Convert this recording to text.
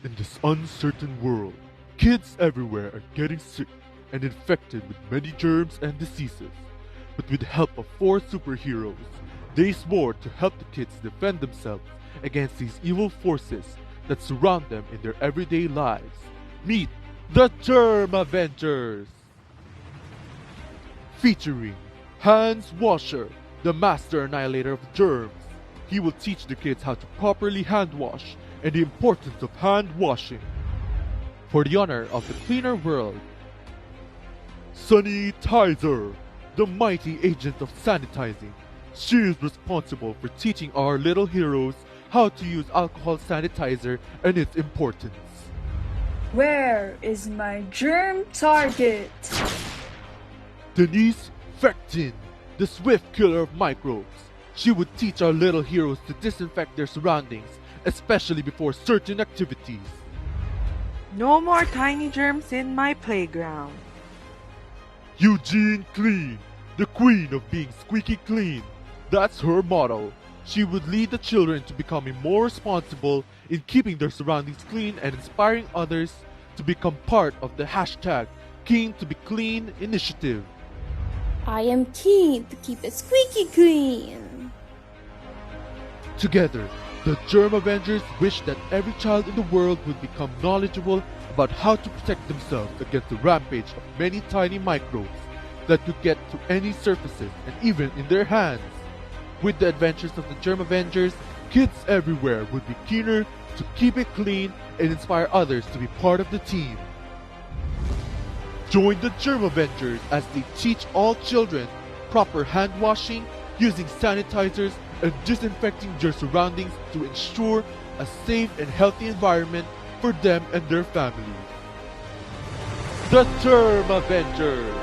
In this uncertain world, kids everywhere are getting sick and infected with many germs and diseases. But with the help of 4 superheroes, they swore to help the kids defend themselves against these evil forces that surround them in their everyday lives. Meet the Germavengers! Featuring Hanz, the master annihilator of germs. He will teach the kids how to properly hand wash and the importance of hand washing. For the honor of the cleaner world, Tizer, the mighty agent of sanitizing. She is responsible for teaching our little heroes how to use alcohol sanitizer and its importance. Where is my germ target? Denise Fectine, the swift killer of microbes. She would teach our little heroes to disinfect their surroundings, especially before certain activities. No more tiny germs in my playground. Eugene Clean, the queen of being squeaky clean. That's her motto. She would lead the children to becoming more responsible in keeping their surroundings clean and inspiring others to become part of the hashtag Keen to be Clean initiative. I am keen to keep it squeaky clean. Together, the Germavengers wish that every child in the world would become knowledgeable about how to protect themselves against the rampage of many tiny microbes that could get to any surfaces and even in their hands. With the adventures of the Germavengers, kids everywhere would be keener to keep it clean and inspire others to be part of the team. Join the Germavengers as they teach all children proper hand washing, using sanitizers, and disinfecting their surroundings to ensure a safe and healthy environment for them and their families. The Germavengers!